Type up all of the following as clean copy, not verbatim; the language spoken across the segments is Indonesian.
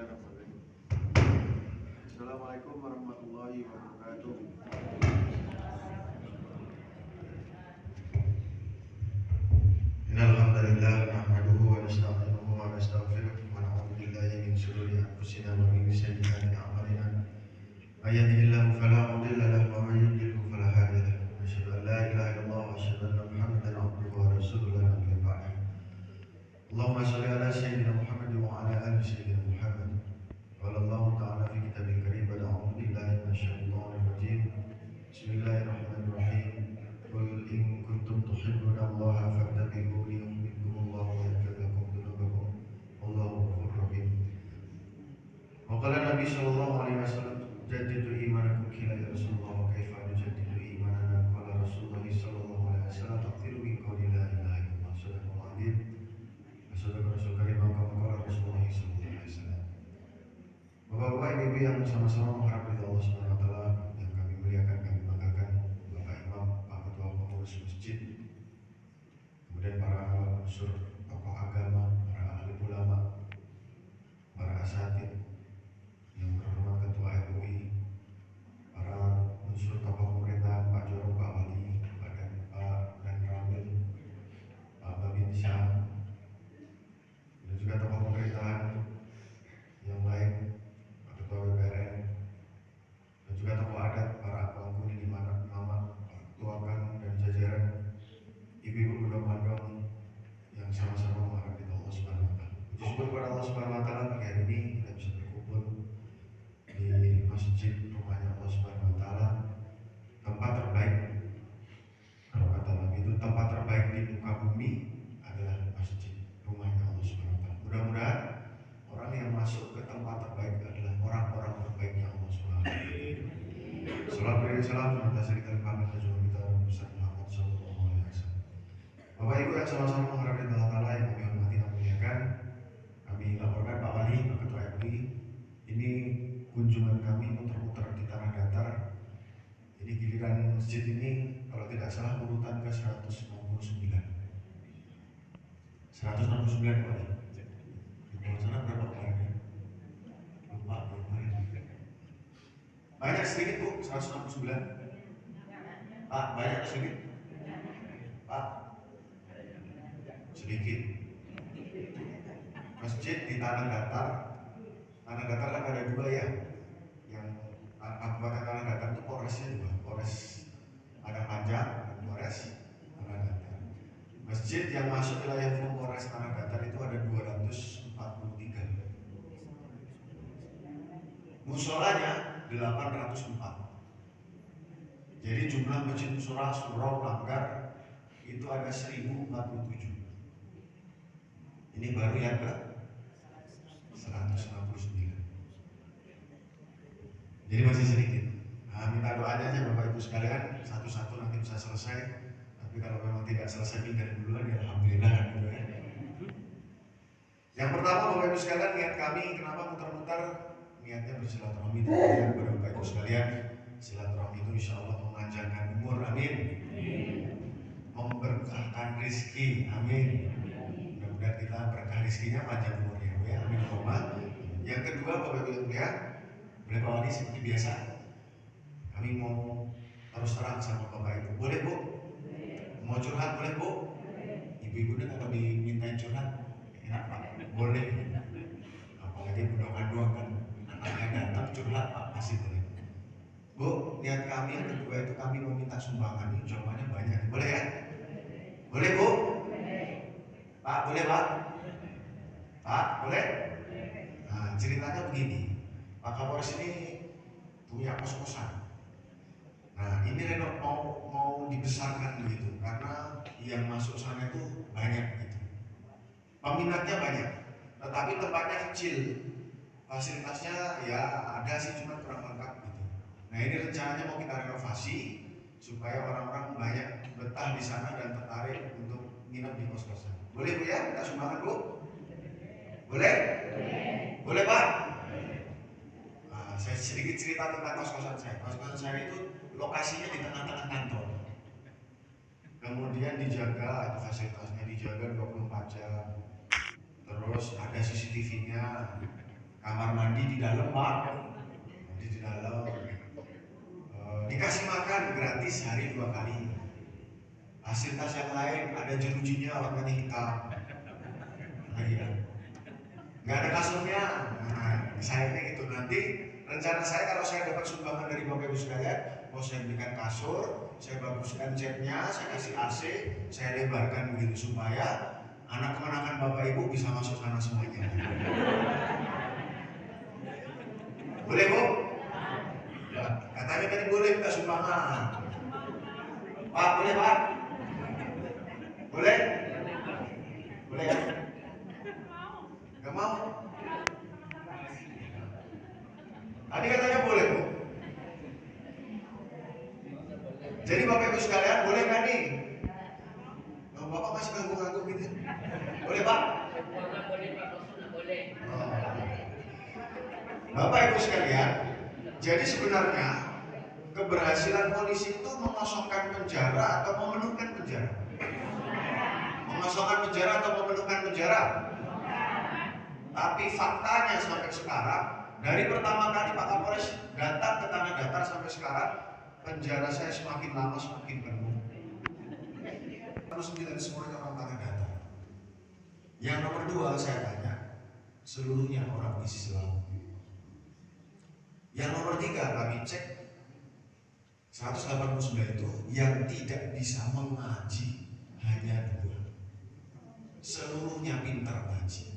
Bismillahirrahmanirrahim. Assalamualaikum warahmatullahi wabarakatuh. Innal hamdalillah nahmaduhu wa nasta'inuhu wa nastaghfiruh wa na'udzu billahi min shururi anfusina wa min sayyiati a'malina. May yahdihillahu fala mudilla lahu wa may yudlilhu fala hadiya lahu. Asyhadu an la ilaha illallah wa asyhadu anna Muhammadan abduhu wa rasuluhu la nabiyya ba'dahu. Allahumma shalli ala sayyidina Muhammad wa ala ali sayyidina Muhammad. Qala Allah ta'ala fi kitabil karim wa a'udzu billahi minasyaitonir rajim. Bismillahirrahmanirrahim. Qul in kuntum tuhibbuna Allah fattabi'uni yuhibbukumullah wa yaghfir lakum dhunubakum wallahu ghafurur rahim. Wa qala Nabi sallallahu alaihi wasallam jaddidu imanakum qila ya Rasulullah wa kaifa nujaddidu imanana qala Rasulullah sallallahu alaihi wasallam taqdiru min qawli la ilaha illallah sadaqallahu adzim wa sadaqa rasul karim kama qala Rasulullah sallallahu alaihi wasallam. Bapak-bapak, ibu-ibu yang sama-sama mengharap ridha Allah Subhanahu wa taala, yang kami muliakan, kami banggakan, Bapak Imam, Pak Ketua Pengurus Masjid, kemudian para unsur tokoh agama, para ahli ulama, para asatidz, yang terhormat Ketua MUI, para unsur tokoh pemerintah, Pak Jorok, Pak Wali, Pak Dan Ramil, Pak Babin Syah, dan juga tokoh pemerintahan yang lain, Pak Ketua BPRN, dan juga tokoh adat, para penghuni di mana Mama, Pak Ketua Kang dan jajaran, ibu-ibu gondong-gondong yang sama-sama mengharapkan Allah Subhanahu wa taala. Puji syukur kepada Allah Subhanahu wa taala pagi hari ini kita bisa berkumpul di masjid rumahnya Allah Subhanahu wa taala, tempat terbaik. Kalau kata Nabi itu tempat terbaik di muka bumi adalah masjid rumahnya Allah Subhanahu wa taala. Mudah-mudahan orang yang masuk ke tempat terbaik adalah orang-orang terbaiknya Allah Subhanahu wa taala. Salam beri salam atas kita kami Rasul kita Muhammad sallallahu alaihi wasallam. Bapak Ibu yang sama-sama mengharapkan Allah Taala yang kami hormati dan muliakan, kami laporkan Pak Wali, Pak Ketua MUI, ini kunjungan kami muter-muter di tanah datar. Jadi giliran masjid ini kalau tidak salah urutan ke 169. 169 Pak. Di sana berapa kemarin? Lupa kemarin. Banyak sedikit Bu, 169. Pak, banyak sedikit? Pak, sedikit. Masjid di tanah datar. Tanah datar kan ada dua ya. Yang kabupaten tanah datar itu Polresnya dua, Polres Padang Panjang dan Polres Tanah Datar. Masjid yang masuk wilayah Polres Tanah Datar itu ada 243. Musolanya 804. Jadi jumlah masjid musola surau langgar itu ada 1047. Ini baru yang ke 169. Jadi masih sedikit. Nah, minta doanya aja Bapak Ibu sekalian, satu-satu nanti bisa selesai. Tapi kalau memang tidak selesai pindah duluan ya alhamdulillah kan gitu ya. Yang pertama Bapak Ibu sekalian, niat kami kenapa muter-muter? Niatnya bersilaturahmi kepada Bapak Ibu sekalian. Silaturahmi itu insya Allah memanjangkan umur, amin. Memberkahkan rezeki, amin. Mudah-mudahan kita berkah rezekinya panjang umurnya, ya, amin. Yang kedua Bapak Ibu ya, boleh Pak Wali seperti biasa. Kami mau terus terang sama Bapak Ibu. Boleh Bu? Mau curhat boleh Bu? Ibu-ibu ini kalau dimintain curhat enak Pak? Boleh. Apalagi budak doang kan, anaknya datang curhat Pak, pasti boleh. Bu, niat kami yang kedua itu kami mau minta sumbangan. Ini jawabannya banyak. Boleh ya? Boleh Bu? Pak, boleh Pak? Pak, boleh? Nah, ceritanya begini. Pak Kapolres ini punya kos-kosan. Nah, ini Reno mau dibesarkan begitu karena yang masuk sana itu banyak gitu. Peminatnya banyak, tetapi tempatnya kecil. Fasilitasnya ya ada sih cuma kurang lengkap gitu. Nah, ini rencananya mau kita renovasi supaya orang-orang banyak betah di sana dan tertarik untuk nginep di kos-kosan. Boleh Bu ya? Kita sumbangan Bu? Boleh? Boleh Pak? Nah, saya sedikit cerita tentang kos-kosan saya. Kos-kosan saya itu lokasinya di tengah-tengah kantor. Kemudian dijaga, fasilitasnya dijaga 24 jam. Terus ada CCTV-nya. kamar mandi di dalam Pak, mandi di dalam, dikasih makan gratis hari 2 kali. Hasil tas yang lain ada jerujinya warnanya hitam, iya. Nggak ada kasurnya. Nah, sayangnya gitu. Nanti rencana saya kalau saya dapat sumbangan dari Bapak Ibu sekalian, mau saya belikan kasur, saya baguskan catnya, saya kasih AC, saya lebarkan begitu supaya anak kemenakan Bapak Ibu bisa masuk sana semuanya. Boleh Bu? Ya, katanya tadi boleh minta sumbangan. Pak, boleh Pak? Boleh? Boleh ya? Gak mau? Tadi katanya boleh Bu. Jadi Bapak Ibu sekalian boleh gak nih? Oh, Bapak masih ngangguk-ngangguk gitu. Boleh Pak? Boleh. Oh. Bapak Ibu sekalian, jadi sebenarnya keberhasilan polisi itu mengosongkan penjara atau memenuhkan penjara? Mengosongkan penjara atau memenuhkan penjara? Tapi faktanya sampai sekarang, dari pertama kali Pak Kapolres datang ke Tanah Datar sampai sekarang, penjara saya semakin lama semakin penuh. Terus semuanya orang Tanah Datar. Yang nomor 2 saya tanya, seluruhnya orang Islam. Yang nomor 3 kami cek 189 itu yang tidak bisa mengaji hanya 2. Seluruhnya pintar ngaji.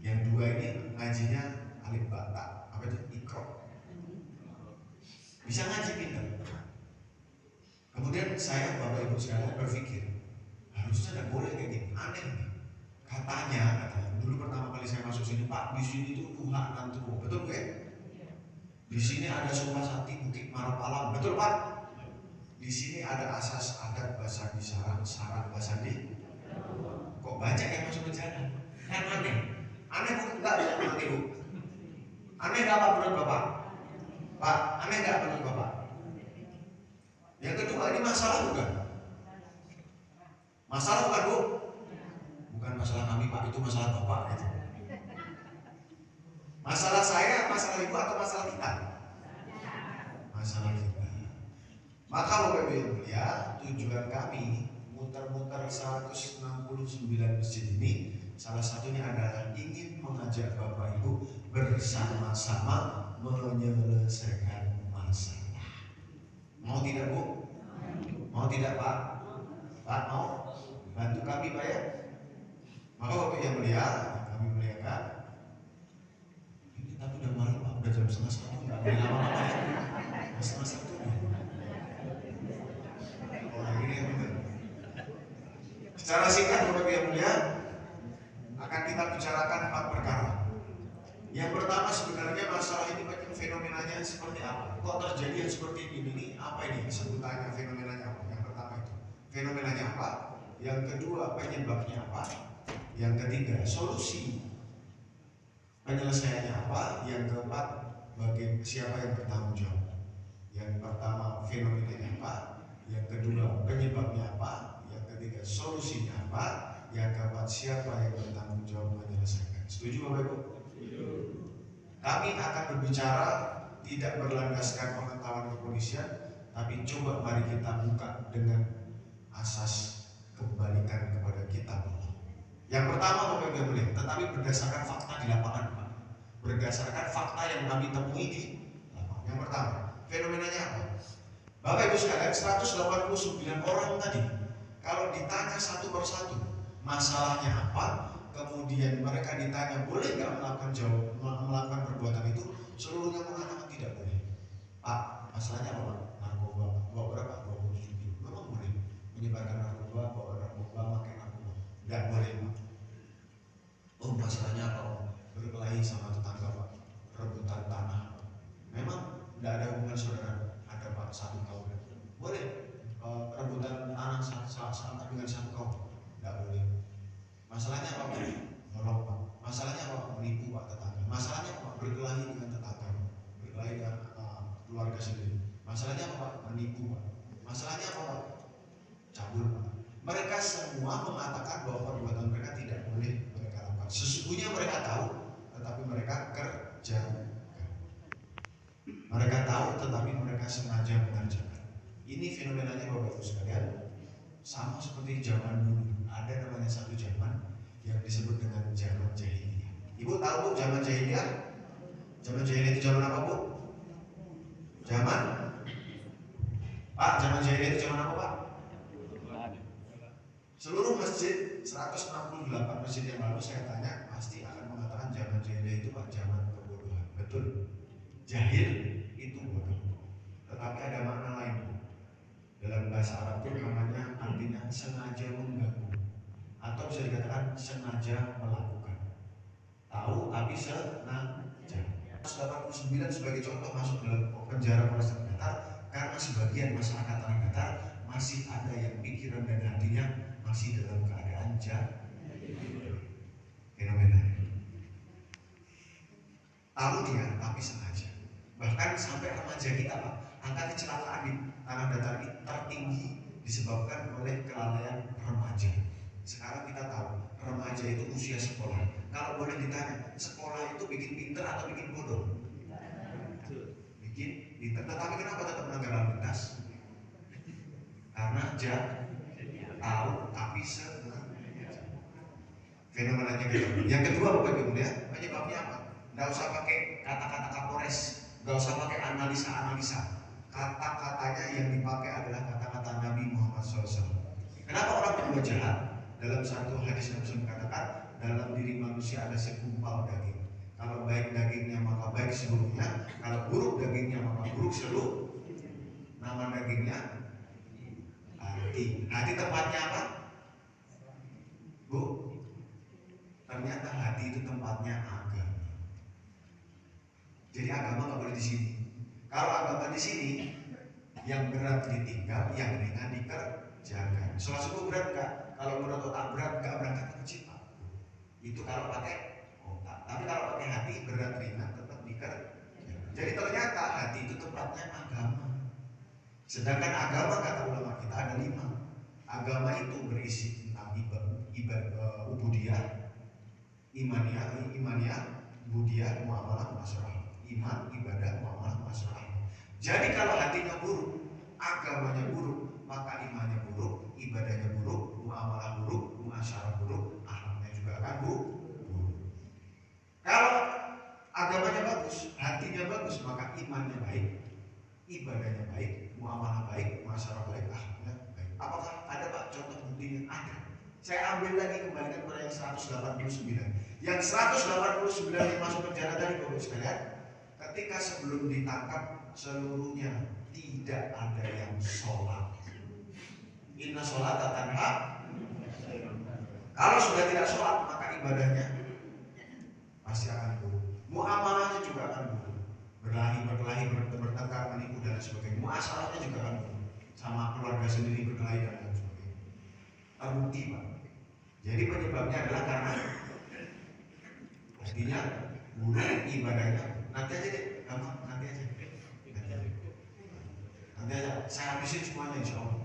Yang 2 ini ngajinya alif bata, apa itu? Iqra. Bisa ngaji pintar. Kemudian saya Bapak Ibu sekalian berpikir, harusnya tidak boleh kayak gini, aneh nih. Katanya dulu pertama kali saya masuk sini, Pak, di sini tuh Tuhan dan Tuhan, betul gue? Di sini ada Sumba Sakti Bukit Marapalang, betul Pak? Di sini ada asas adat Basandi Sarang Basandi. Kok banyak yang masuk penjara? Kan aneh. Aneh Bu, enggak aneh Bu. Aneh enggak Pak menurut Bapak? Pak, aneh enggak menurut Bapak? Yang kedua, ini masalah bukan? Masalah bukan Bu? Bukan masalah kami Pak, itu masalah Bapak gitu. Masalah saya, masalah Ibu atau masalah kita? Masalah kita. Maka Bapak Ibu yang mulia, tujuan kami muter-muter 169 masjid ini, salah satunya adalah ingin mengajak Bapak Ibu bersama-sama menyelesaikan masalah. Mau tidak Bu? Mau tidak Pak? Pak mau? Bantu kami Pak ya? Maka Bapak yang mulia, kami muliakan. Ini tapi udah malam Pak, udah jam 1:30, nggak boleh lama-lama ya. 1:30. Oh ini yang benar. Secara singkat Bapak yang mulia, akan kita bicarakan 4 perkara. Yang pertama sebenarnya masalah ini fenomenanya seperti apa? Kok terjadi yang seperti ini? Apa ini sebutannya, fenomenanya apa? Yang pertama itu fenomenanya apa? Yang kedua penyebabnya apa? Yang ketiga solusi penyelesaiannya apa? Yang keempat siapa yang bertanggung jawab? Yang pertama fenomenanya apa? Yang kedua penyebabnya apa? Yang ketiga solusinya apa? Yang keempat siapa yang bertanggung jawab menyelesaikan? Setuju Bapak Ibu? Kami akan berbicara tidak berlandaskan pengetahuan kepolisian, tapi coba mari kita buka dengan asas kembalikan kepada kitab Allah. Yang pertama Bapak Ibu boleh, tetapi berdasarkan fakta di lapangan Pak. Berdasarkan fakta yang kami temui di lapangan. Yang pertama, fenomenanya apa? Bapak Ibu sekalian, 189 orang tadi, kalau ditanya satu persatu masalahnya apa, kemudian mereka ditanya boleh nggak melakukan perbuatan itu, seluruhnya mengatakan tidak boleh. Pak, masalahnya apa Pak? Narkoba. Bawa berapa? 27 kilo. Memang boleh menyebarkan narkoba, bawa narkoba, makan narkoba? Nggak boleh Pak. Oh masalahnya apa Pak? Berkelahi sama tetangga Pak, rebutan tanah. Memang nggak ada hubungan saudara. Ada Pak 1 tahun. Boleh rebutan tanah sama dengan 1 tahun? Nggak boleh. Masalahnya apa Pak? Nyolong Pak. Masalahnya apa? Menipu Pak tetangga. Masalahnya apa? Berkelahi dengan tetangga. Berkelahi dengan keluarga sendiri. Masalahnya apa Pak? Menipu Pak. Masalahnya apa Pak? Cabul Pak. Mereka semua mengatakan bahwa perbuatan mereka tidak boleh mereka lakukan. Sesungguhnya mereka tahu, tetapi mereka kerjakan. Mereka tahu tetapi mereka sengaja mengerjakan. Ini fenomenanya Bapak Ibu sekalian, sama seperti zaman dulu. Ada namanya satu zaman yang disebut dengan zaman jahiliyah. Ibu tahu Bu zaman jahiliyah? Zaman jahiliyah itu zaman apa Bu? Zaman Pak, zaman jahiliyah itu zaman apa Pak? Seluruh masjid 168 masjid yang lalu saya tanya pasti akan mengatakan zaman jahiliyah itu Pak zaman kebodohan. Betul. Jahil itu bodoh. Tetapi ada makna lain Bu. Dalam bahasa Arab itu namanya artinya sengaja mengganggu atau bisa dikatakan sengaja melakukan. Tahu tapi sengaja. 189 sebagai contoh masuk dalam penjara Polres Datar karena sebagian masyarakat Tanah Datar masih ada yang pikiran dan hatinya masih dalam keadaan jahil. Fenomena. Tahu dia tapi sengaja. Bahkan sampai remaja kita Pak, angka kecelakaan di Tanah Datar ini tertinggi disebabkan oleh kelalaian remaja. Sekarang kita tahu remaja itu usia sekolah. Kalau boleh ditanya, sekolah itu bikin pinter atau bikin bodoh? Bikin pinter. Tetapi kenapa tetap melanggar lalu lintas? Karena tahu tapi sengaja. Fenomenanya gitu. Yang kedua Bapak Ibu ya, penyebabnya apa? Nggak usah pakai kata-kata Kapolres, nggak usah pakai analisa-analisa. Kata-katanya yang dipakai adalah kata-kata Nabi Muhammad SAW. Kenapa orang berbuat jahat? Dalam satu hadis Nabi SAW mengatakan, dalam diri manusia ada segumpal daging. Kalau baik dagingnya maka baik seluruhnya, kalau buruk dagingnya maka buruk seluruh. Nama dagingnya hati. Hati tempatnya apa? Bu, ternyata hati itu tempatnya agama. Jadi agama nggak boleh di sini. Kalau agama di sini, yang berat ditinggal, yang ringan dikerjakan. Sholat subuh berat nggak? Kalau menurut otak berat nggak berangkat ke masjid Pak. Itu kalau pakai otak. Tapi kalau pakai hati berat ringan tetap dikerjakan. Jadi ternyata hati itu tempatnya agama. Sedangkan agama kata ulama kita ada 5. Agama itu berisi tentang ubudiyah, imaniyah, budiyah, muamalah, muasyarah. Iman, ibadah, muamalah, muasyarah. Jadi kalau hatinya buruk, agamanya buruk, maka imannya buruk, ibadahnya buruk, muamalah buruk, muasyarah buruk, akhlaknya juga akan buruk. Kalau agamanya bagus, hatinya bagus, maka imannya baik, ibadahnya baik, muamalah baik, muasyarah baik, akhlaknya baik. Apakah ada Pak contoh buktinya? Ada. Saya ambil lagi kembalikan kepada yang 189. Yang 189 yang masuk penjara tadi Bapak sekalian, ketika sebelum ditangkap seluruhnya tidak ada yang sholat. Inna sholata tanha. Kalau sudah tidak sholat maka ibadahnya pasti akan buruk. Muamalahnya juga akan buruk. Berkelahi, bertengkar, menipu dan sebagainya. Muasyarahnya juga akan buruk. Sama keluarga sendiri berkelahi dan lain sebagainya. Terbukti Pak. Jadi penyebabnya adalah karena artinya buruk ibadahnya. Nanti aja deh, gampang, nanti aja. Nanti aja, saya habisin semuanya insya Allah.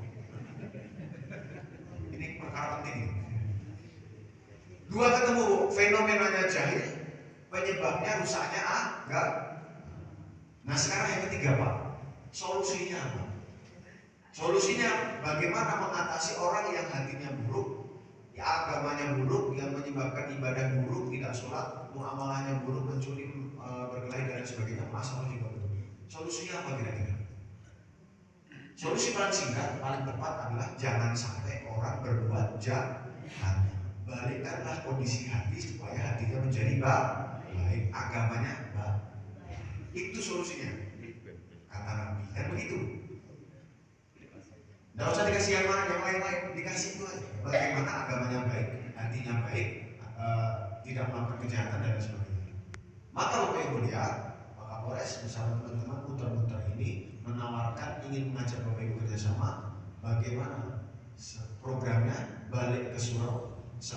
Ini perkara penting. Dua ketemu fenomenanya jahil, penyebabnya rusaknya agak. Nah sekarang yang ketiga Pak, solusinya apa? Solusinya bagaimana mengatasi orang yang hatinya buruk, ya agamanya buruk, yang menyebabkan ibadah buruk, tidak sholat, muamalahnya buruk, mencuri, berkelahi dan sebagainya, masalah juga buruk. Solusinya apa kira-kira? Solusi paling singkat, paling tepat adalah jangan sampai orang berbuat jahat. Balikkanlah kondisi hati supaya hatinya menjadi baik, agamanya baik. Itu solusinya, kata Nabi. Kan begitu. Tidak usah dikasih yang lain-lain, dikasih itu aja. Bagaimana agamanya baik, hatinya baik, tidak melakukan kejahatan dan sebagainya. Maka Bapak Ibu lihat, Pak Kapolres bersama teman-teman putar-putar ini menawarkan ingin mengajak Bapak Ibu kerjasama bagaimana programnya balik ke surau 100%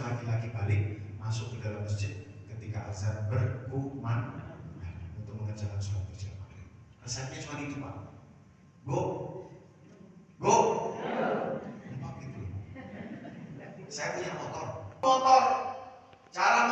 laki-laki balik masuk ke dalam masjid ketika azan berkumandang untuk mengerjakan sholat berjamaah. Resepnya cuma itu Pak. Go. Empat gitu. Saya punya motor. Cara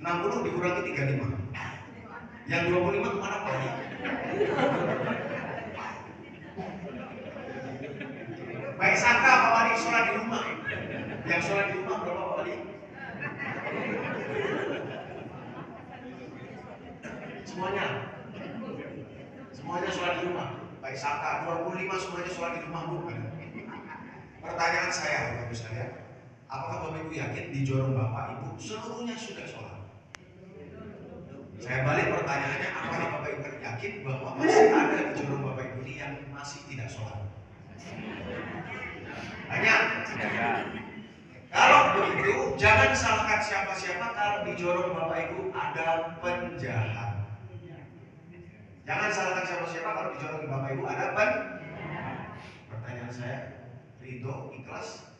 60 dikurangi 35. Yang 25 kemana Pak Wali? Baik sangka Pak Wali sholat di rumah. Yang sholat di rumah berapa Pak Wali? Semuanya sholat di rumah. Baik sangka 25 semuanya sholat di rumah bukan? Pertanyaan saya Bapak Ibu sekalian, apakah Bapak Ibu yakin di jorong Bapak Ibu seluruhnya sudah sholat? Saya balik pertanyaannya, apakah Bapak Ibu yakin bahwa masih ada di jorong Bapak Ibu ini yang masih tidak sholat? Tanya. Kalau begitu, jangan salahkan siapa-siapa kalau di jorong Bapak Ibu ada penjahat. Jangan salahkan siapa-siapa kalau di jorong Bapak Ibu ada penjahat. Pertanyaan saya, ridho, ikhlas?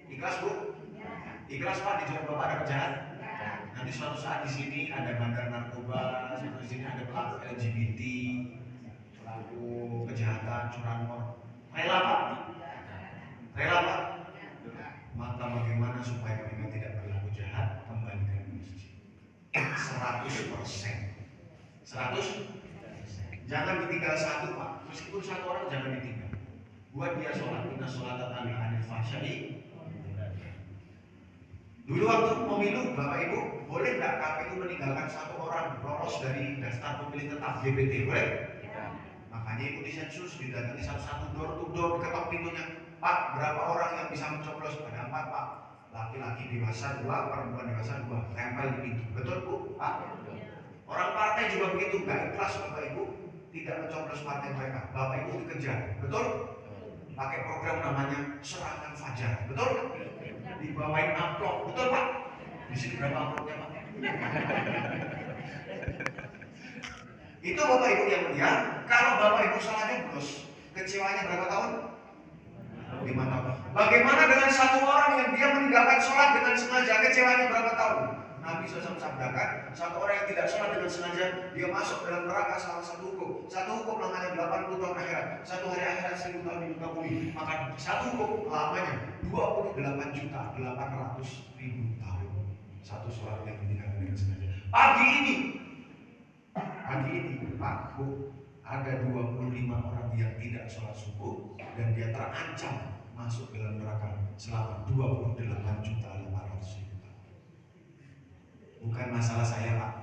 Ikhlas Bu? Ikhlas Pak di jorong Bapak ada penjahat? Nanti suatu saat di sini ada bandar narkoba, di sini ada pelaku LGBT, pelaku kejahatan, curanmor. Rela Pak? Rela Pak? Maka bagaimana supaya mereka tidak berlaku jahat? Kembalikan ke masjid. 100%. 100%. Jangan ditinggal satu Pak. Meskipun satu orang jangan ditinggal. Buat dia sholat. Inna sholata tanha 'anil fahsya'i. Dulu waktu pemilu Bapak Ibu, boleh nggak KPU meninggalkan satu orang lolos dari daftar pemilih tetap DPT? Boleh? Makanya itu disensus, didatangi satu-satu, door to door, diketok pintunya. Pak, berapa orang yang bisa mencoblos? Ada 4 Pak. Laki-laki dewasa 2, perempuan dewasa 2. Tempel di pintu. Betul Bu? Pak? Orang partai juga begitu, nggak ikhlas Bapak Ibu tidak mencoblos partai mereka. Bapak Ibu dikejar. Betul? Pakai program namanya serangan fajar. Betul? Dibawain amplop. Betul Pak? Di sini berapa amplopnya Pak? Itu Bapak Ibu yang mulia. Kalau Bapak Ibu salah nyoblos, kecewanya berapa tahun? 5 tahun. Bagaimana dengan satu orang yang dia meninggalkan sholat dengan sengaja, kecewanya berapa tahun? Nabi SAW sabdakan, satu orang yang tidak sholat dengan sengaja, dia masuk dalam neraka salah satu hukum. Satu hukum lamanya 80 tahun akhirat, satu hari akhirat 1000 tahun di muka bumi. Maka satu hukum lamanya 28.800.000 tahun. Satu sholat yang ditinggalkan dengan sengaja. Pagi ini Pak Bu, ada 25 orang yang tidak sholat subuh dan dia terancam masuk dalam neraka selama 28.800.000 masalah saya Pak,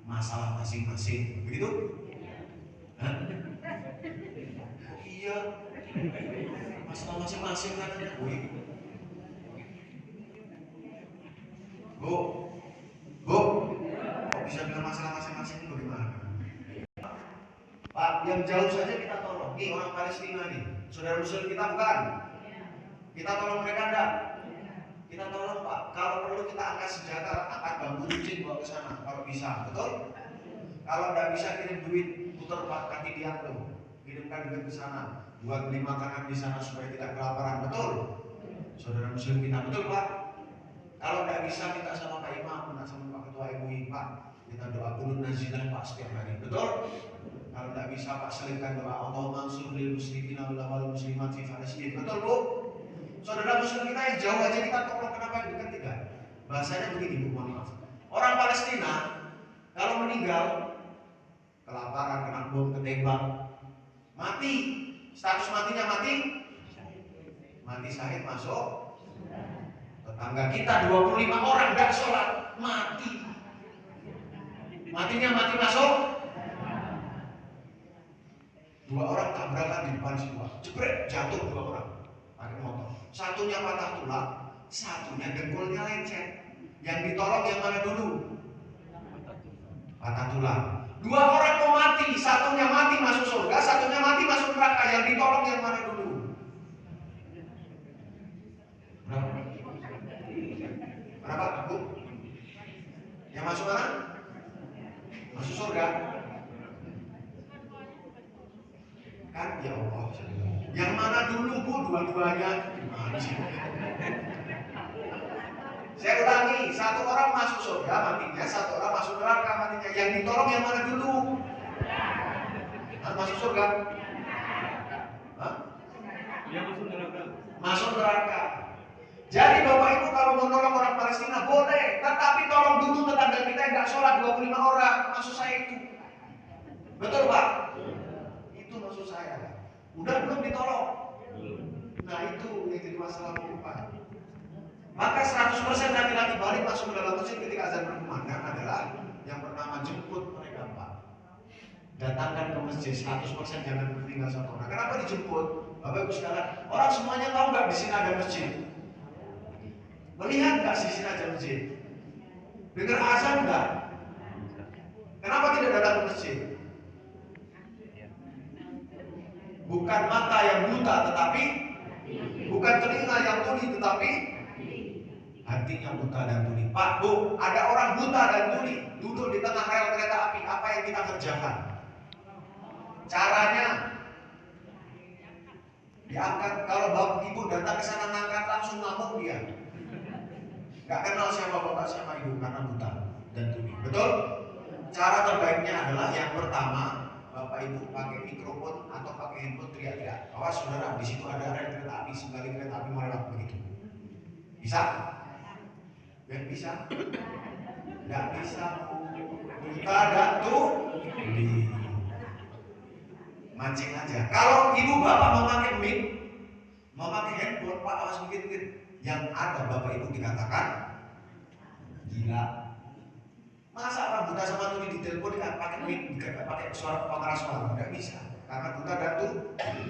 masalah masing-masing, begitu? Hah? Oh, iya, masalah masing-masing kan? Bu, Bu, kok bisa bilang masalah masing-masing bagaimana? Pak, yang jauh saja kita tolong. Nih orang Palestina nih, saudara muslim kita bukan? Kita tolong mereka enggak? Kita tolong Pak. Kalau perlu kita angkat senjata, angkat bambu runcing bawa ke sana kalau bisa, betul? Kalau enggak bisa kirim duit, putar Pak kaki diantum, kirimkan duit ke sana, buat beli makanan di sana supaya tidak kelaparan, betul? Saudara muslim kita, betul Pak? Kalau enggak bisa minta sama Pak Imam, minta sama Pak Ketua MUI Pak, kita doa kunut nazilah Pak setiap hari, betul? Kalau tidak bisa Pak selipkan doa Allahumma ansur lil muslimin wal muslimat fi Palestina. Betul Bu? Saudara muslim kita yang jauh aja kita tolong, kenapa yang dekat tidak? Bahasanya begini Bu, mohon maaf. Orang Palestina kalau meninggal kelaparan, kena bom, ketembak, mati. Status matinya mati? Mati syahid masuk. Tetangga kita 25 orang tidak sholat, mati. Matinya mati masuk. 2 orang tabrakan di depan semua, jebret, jatuh 2 orang pakai motor. Satunya patah tulang, satunya dengkulnya lecet. Yang ditolong yang mana dulu? Patah tulang. 2 orang mau mati, satunya mati masuk surga, satunya mati masuk neraka. Yang ditolong yang mana dulu? Berapa? Bu? Yang masuk mana? Masuk surga. Kan ya Allah, yang mana dulu Bu? Dua-duanya gimana sih? Saya ulangi, 1 orang masuk surga matinya, 1 orang masuk neraka matinya. Yang ditolong yang mana dulu? Masuk surga? Hah? Masuk neraka. Jadi Bapak Ibu kalau mau nolong orang Palestina boleh, tetapi tolong dulu tetangga kita yang nggak sholat 25 orang, maksud saya itu. Betul Pak? Maksud saya, udah belum ditolong. Nah itu yang jadi masalah Pak. Maka 100% laki-laki balik masuk ke dalam masjid ketika azan berkumandang adalah yang pertama jemput mereka Pak. Datangkan ke masjid 100% jangan bertinggal satu orang. Kenapa dijemput? Bapak Ibu sekalian, orang semuanya tahu nggak di sini ada masjid? Melihat nggak di sini ada masjid? Dengar azan nggak? Kenapa tidak datang ke masjid? Bukan mata yang buta tetapi bukan telinga yang tuli tetapi hatinya buta dan tuli. Pak, Bu, ada orang buta dan tuli duduk di tengah rel kereta api. Apa yang kita kerjakan? Caranya diangkat. Kalau Bapak Ibu datang ke sana ngangkat langsung ngamuk dia. Gak kenal siapa Bapak siapa Ibu karena buta dan tuli. Betul? Cara terbaiknya adalah yang pertama, Bapak Ibu pakai mikrofon atau pakai handphone teriak-teriak. Awas saudara, di situ ada rel kereta api, sekali kereta api mau lewat begitu. Bisa? Ya bisa? Nggak bisa. Kita ada tuh di mancing aja. Kalau ibu bapak memakai mic, memakai handphone, Pak awas mikir-mikir. Yang ada Bapak Ibu dikatakan gila. Masa orang buta sama tuli di telepon tidak pakai mic, tidak pakai suara pengeras suara? Tidak bisa, karena buta dan tuli.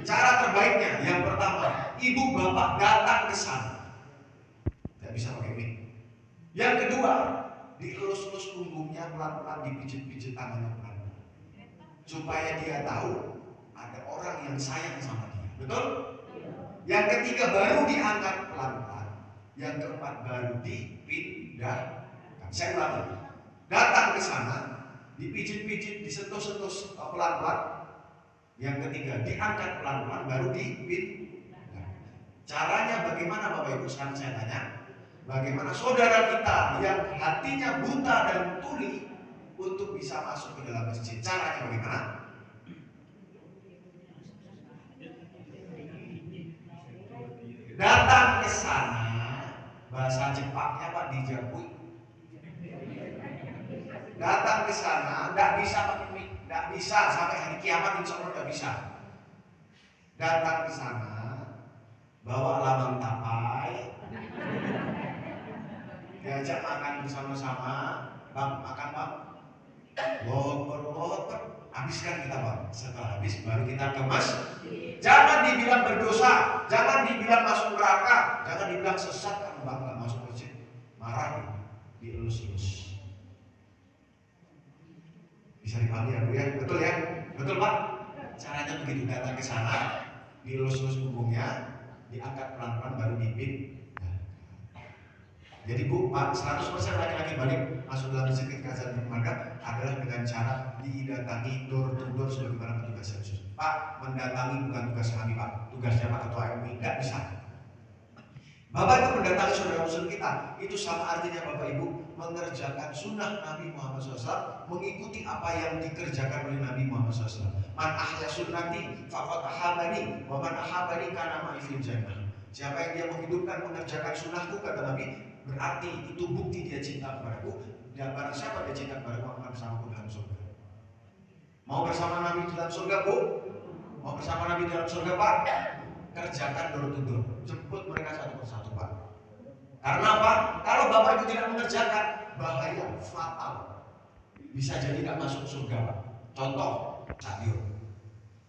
Cara terbaiknya, yang pertama, ibu bapak datang ke sana. Tidak bisa pakai mic. Yang kedua, dielus-elus punggungnya pelan-pelan, dipijit-pijit tangannya pelan-pelan, supaya dia tahu ada orang yang sayang sama dia. Betul? Yang ketiga baru diangkat pelan-pelan. Yang keempat baru dipindahkan. Saya ulangi. Datang ke sana, dipijit-pijit, disentuh-sentuh pelan-pelan. Yang ketiga, diangkat pelan-pelan, baru dipindahkan. Caranya bagaimana Bapak Ibu? Sekarang saya tanya, bagaimana saudara kita yang hatinya buta dan tuli untuk bisa masuk ke dalam masjid? Caranya bagaimana? Datang ke sana, bahasa Jepangnya Pak dijabui. Datang ke sana, nggak bisa pakai mic, nggak bisa sampai hari kiamat insya Allah nggak bisa. Datang ke sana, bawa lamang tapai, diajak makan bersama-sama, Bang, makan bang. Loper, habiskan kita bang. Setelah habis baru kita kemas. Jangan dibilang berdosa, jangan dibilang masuk neraka, jangan dibilang sesat kamu bang nggak masuk masjid. Marah nih, dielus-elus. Bisa dipahami ya Bu ya? Betul ya? Betul Pak? Caranya begitu, datang ke sana, dielus-elus punggungnya, diangkat pelan-pelan baru dipin. Jadi Bu, Pak, 100% laki-laki balik masuk dalam masjid ketika azan berkumandang adalah dengan cara didatangi door to door sebagaimana petugas khusus. Pak, mendatangi bukan tugas kami Pak, tugasnya Pak Ketua MUI, nggak bisa. Bapak itu mendatangi saudara muslim kita, itu sama artinya Bapak Ibu mengerjakan sunnah Nabi Muhammad SAW, mengikuti apa yang dikerjakan oleh Nabi Muhammad SAW. Man ahya sunnati faqad ahabani, wa man ahabani kana ma'i fil jannah. Siapa yang dia menghidupkan mengerjakan sunnahku, kata Nabi, berarti itu bukti dia cinta kepadaku. Dan barang siapa dia cinta kepadaku akan bersamaku dalam surga. Mau bersama Nabi dalam surga Bu? Mau bersama Nabi dalam surga Pak? Kerjakan door to door, jemput mereka satu persatu Pak. Karena apa? Kalau Bapak itu tidak mengerjakan, bahaya, fatal. Bisa jadi tidak masuk surga Pak. Contoh, stadion.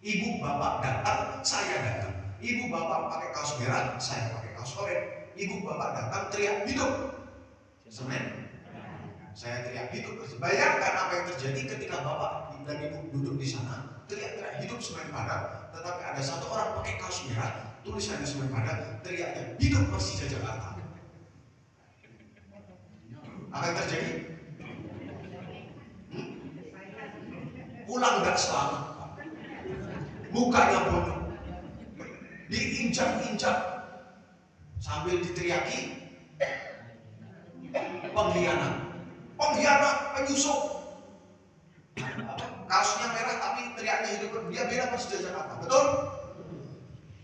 Ibu Bapak datang, saya datang. Ibu Bapak pakai kaos merah, saya pakai kaos oranye. Ibu Bapak datang teriak hidup semen, saya teriak hidup. Bayangkan apa yang terjadi ketika Bapak dan Ibu duduk di sana teriak-teriak hidup semen Padang, tetapi ada satu orang pakai kaos merah tulisannya semen Padang, teriaknya hidup Persija Jakarta. Apa yang terjadi? Pulang gak selamat Pak. Mukanya bodoh, diinjak-injak sambil diteriaki pengkhianat, penyusup. Kaosnya merah tapi teriaknya hidup, dia bela Persija Jakarta, betul?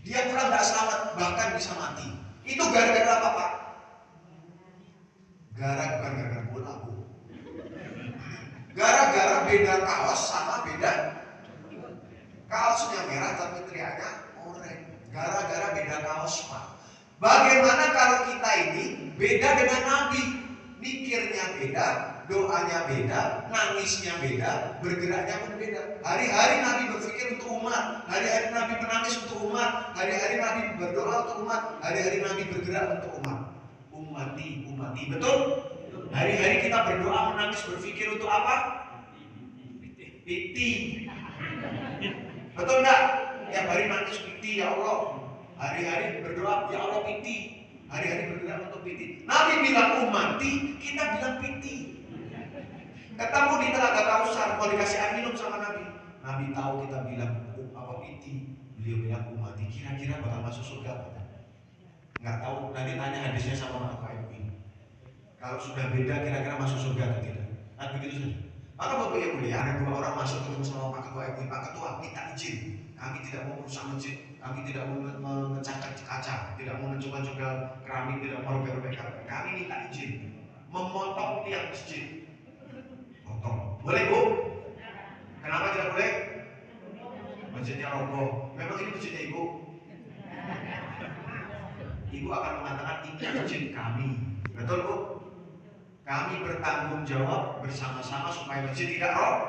Dia pulang gak selamat, bahkan bisa mati. Itu gara-gara apa Pak? Gara-gara bola Bu. Gara-gara beda kaos sama beda. Kaosnya merah tapi teriaknya oranye. Gara-gara beda kaos Pak. Bagaimana kalau kita ini beda dengan Nabi? Mikirnya beda, doanya beda, nangisnya beda, bergeraknya pun beda. Hari-hari Nabi berpikir untuk umat, hari-hari Nabi menangis untuk umat, hari-hari Nabi berdoa untuk umat, hari-hari Nabi bergerak untuk umat. Umati, betul? Hari-hari kita berdoa, menangis, berpikir untuk apa? Piti. Betul nggak? Tiap hari nangis piti, ya Allah. Hari-hari berdoa, ya Allah piti. Hari-hari bergerak untuk piti. Nabi bilang umati, kita bilang piti. Ketemu di Telaga Kausar, kalau dikasih air minum sama Nabi. Nabi tahu kita bilang apa piti. Beliau bilang umati, kira-kira bakal masuk surga. Nggak tahu, nanti tanya hadisnya sama Pak MUI. Kalau sudah beda, kira-kira masuk surga atau tidak? Kan begitu saja. Maka Bapak Ibu ya, ada dua orang masuk ketemu sama Pak Ketua MUI. Pak Ketua, minta izin. Kami tidak mau merusak masjid, kami tidak mau mengecat kaca, tidak mau mencoba-coba keramik, tidak mau robek-robek karpet. Kami minta izin memotong tiang masjid. Potong. Boleh Bu? Kenapa tidak boleh? Masjidnya roboh. Memang ini masjidnya Ibu. Ibu akan mengatakan ini masjid kami. Betul Bu? Kami bertanggung jawab bersama-sama supaya masjid tidak roboh.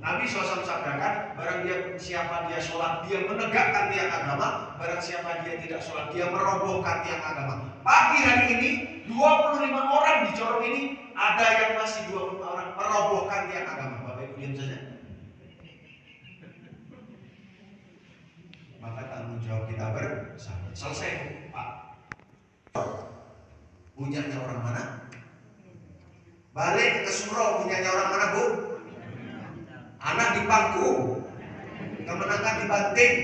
Nabi SAW sabdakan, barang siapa dia sholat, dia menegakkan tiang agama. Barang siapa dia tidak sholat, dia merobohkan tiang agama. Pagi hari ini 25 orang di Jorong ini, ada yang masih 25 orang merobohkan tiang agama. Bapak Ibu diam saja. Maka tanggung jawab kita bersama. Selesai Pak. Punyanya orang mana? Balik ke surau, punyanya orang mana Bu? Anak di pangku, kemenangan dibanting.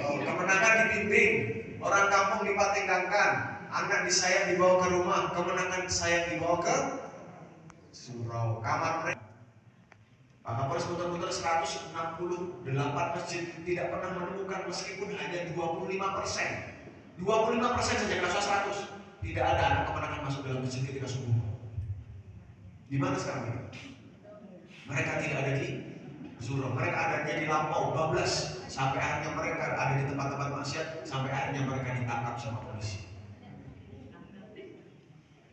Kemenangan dibimbing, orang kampung dipatingkan, anak disayang dibawa ke rumah, kemenangan disayang dibawa ke surau. Kamar mereka Pak Kapolres muter-muter 168 masjid, tidak pernah menemukan meskipun hanya 25%. 25% saja, kasus 100. Tidak ada anak kemenangan masuk dalam masjid ketika subuh. Di mana sekarang ini? Mereka tidak ada di surau, mereka adanya di lampau, bablas. Sampai akhirnya mereka ada di tempat-tempat maksiat, sampai akhirnya mereka ditangkap sama polisi.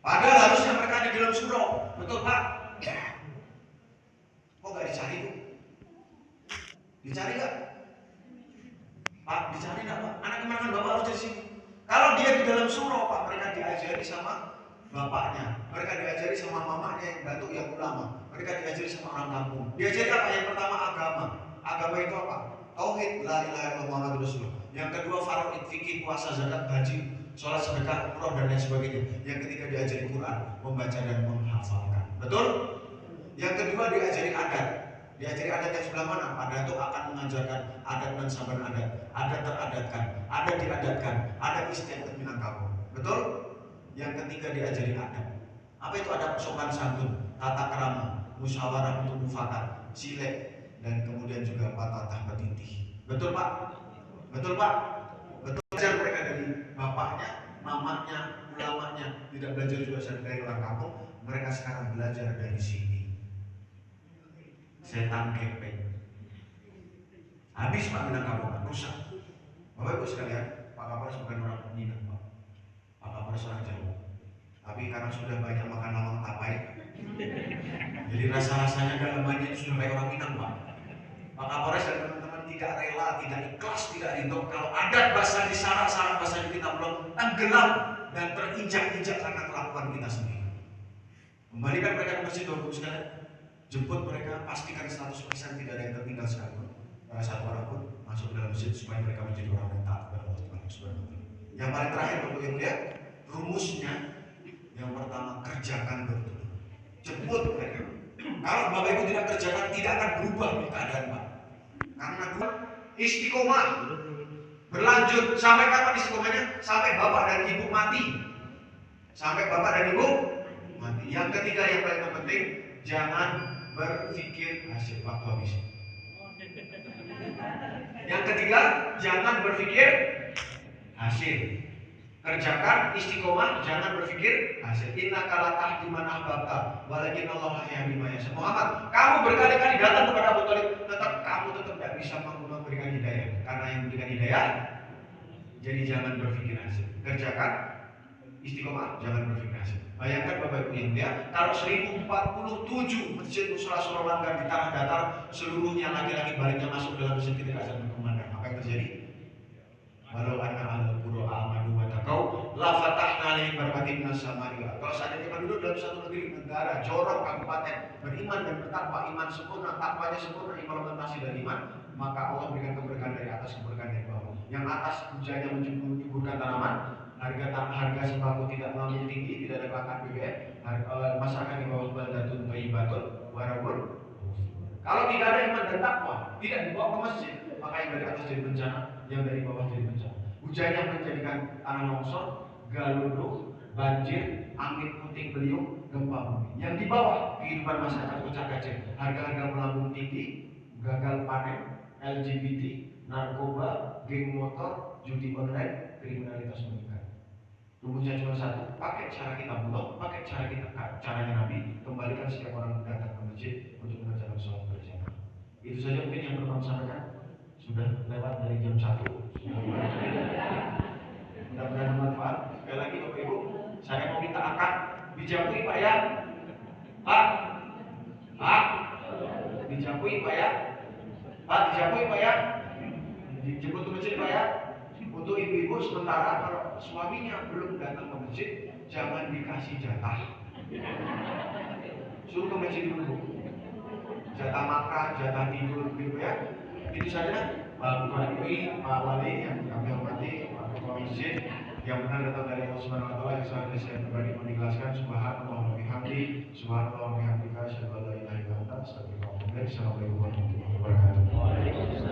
Padahal harusnya di dalam surau. Betul Pak? Kok nggak dicari Bu? Dicari nggak? Pak, dicari nggak Pak? Anak kemana Bapak harus di sini. Kalau dia di dalam surau Pak, mereka diajari sama bapaknya, mereka diajari sama mamanya yang datuk yang ulama, mereka diajari sama orang kampung. Diajari apa? Yang pertama agama. Agama itu apa? Tauhid, la ilaha illallah Muhammadur Rasulullah. Yang kedua faraid, fikih, puasa, zakat, haji, sholat, sedekah, umroh dan lain sebagainya. Yang ketiga diajari Quran, membaca dan menghafalkan. Betul? Yang kedua diajari adat. Diajari adat yang sebelah mana? Pada itu akan mengajarkan adat dan saban adat. Adat teradatkan, adat diadatkan, adat istiadat Minangkabau. Betul? Yang ketiga diajari adab. Apa itu adab? Sopan santun, tata krama, musyawarah untuk mufakat, silek, dan kemudian juga patatah petitih. Betul Pak? Betul Pak? Betul. Belajar mereka dari bapaknya, mamanya, ulamanya. Tidak belajar juga dari orang kampung. Mereka sekarang belajar dari sini. Setan kepeng. Habis Pak Minangkabau, rusak. Bapak Ibu sekalian, Pak Kapolres bukan orang Minang Pak. Pak Kapolres orang Jawa. Tapi karena sudah banyak makan lawang tapai, jadi rasa-rasanya dalamannya sudah kayak orang Minang Pak. Pak Kapolres dan teman-teman tidak rela, tidak ikhlas, tidak ridho kalau adat bahasa di sarak-sarak bahasa kita belum tenggelam dan terinjak-injak karena kelakuan kita sendiri. Kembalikan mereka ke masjid Bapak Ibu sekalian. Jemput mereka, pastikan 100% tidak ada yang tertinggal sekalipun. Satu orang pun masuk ke dalam masjid supaya mereka menjadi orang yang taat kepada Allah Subhanahu wa taala. Yang paling terakhir Bapak Ibu ya, rumusnya yang pertama kerjakan betul. Jemput mereka. Kalau Bapak Ibu tidak kerjakan tidak akan berubah keadaan Pak. Karena istiqomah berlanjut sampai kapan istiqomahnya? Sampai Bapak dan Ibu mati. Sampai Bapak dan Ibu mati. Yang ketiga yang paling penting, jangan berpikir hasil waktu habis. Yang ketiga, jangan berpikir hasil. Kerjakan istiqomah, jangan berpikir hasil. Innaka la tahdi man ahbabta, walakin Allah yahdi man yasha. Muhammad, kamu berkali-kali datang kepada Abu Thalib, kamu tetap tidak bisa memberikan hidayah. Karena yang memberikan hidayah, jadi jangan berpikir hasil. Kerjakan istiqomah, jangan berpikir hasil. Bayangkan Bapak Ibu yang mulia, kalau 1047 masjid musala Surawangan di tanah datar, seluruhnya laki-laki baliknya masuk dalam masjid ketika azan berkumandang. Apa yang terjadi? Walau anna ahlul qura amanu wa taqau la fatahna alaihim barakatin minas samai. Kalau seandainya penduduk dalam satu negeri, negara, jorok, kabupaten beriman dan bertakwa, iman sempurna, takwanya sempurna, implementasi dari iman, maka Allah berikan keberkahan dari atas, keberkahan dari bawah. Yang atas hujannya menyuburkan tanaman, harga sembako tidak melambung tinggi, tidak ada kelangkaan BBM, masyarakat di bawah baldatun thayyibatun warabun. Kalau tidak ada iman dan takwa, tidak dibawa ke masjid, maka yang dari atas jadi bencana, yang dari bawah jadi bencana. Hujannya menjadikan tanah longsor, galundung, banjir, angin puting beliung, gempa bumi. Yang di bawah kehidupan masyarakat kocak-kacir, harga-harga melambung tinggi, gagal panen, LGBT, narkoba, geng motor, judi online, kriminalitas meningkat. Rumusnya cuma satu, pakai cara kita bulog, pakai cara kita caranya Nabi, kembalikan setiap orang datang ke masjid untuk mengerjakan sholat berjamaah. Itu saja mungkin yang perlu kami sampaikan. Sudah lewat dari jam 1. Mudah-mudahan bermanfaat. Sekali lagi Bapak Ibu, saya mau minta akad dijapui Pak ya. Pak, dijapui Pak ya. Pak, dijapui Pak ya. Dijemput ke masjid Pak ya. Untuk ibu-ibu sementara kalau suaminya belum datang ke masjid, jangan dikasih jatah. Suruh ke masjid dulu. Jatah makan, jatah tidur gitu ya. Itu saja Pak Bupati, Pak Wali yang kami hormati, Pak Ketua Masjid yang benar datang dari Allah Subhanahu wa taala, yang saya pribadi menjelaskan subhanallah wa bihamdi, subhanallah wa bihamdika, asyhadu an la ilaha illa anta, astaghfiruka wa atubu ilaik. Assalamualaikum warahmatullahi wabarakatuh.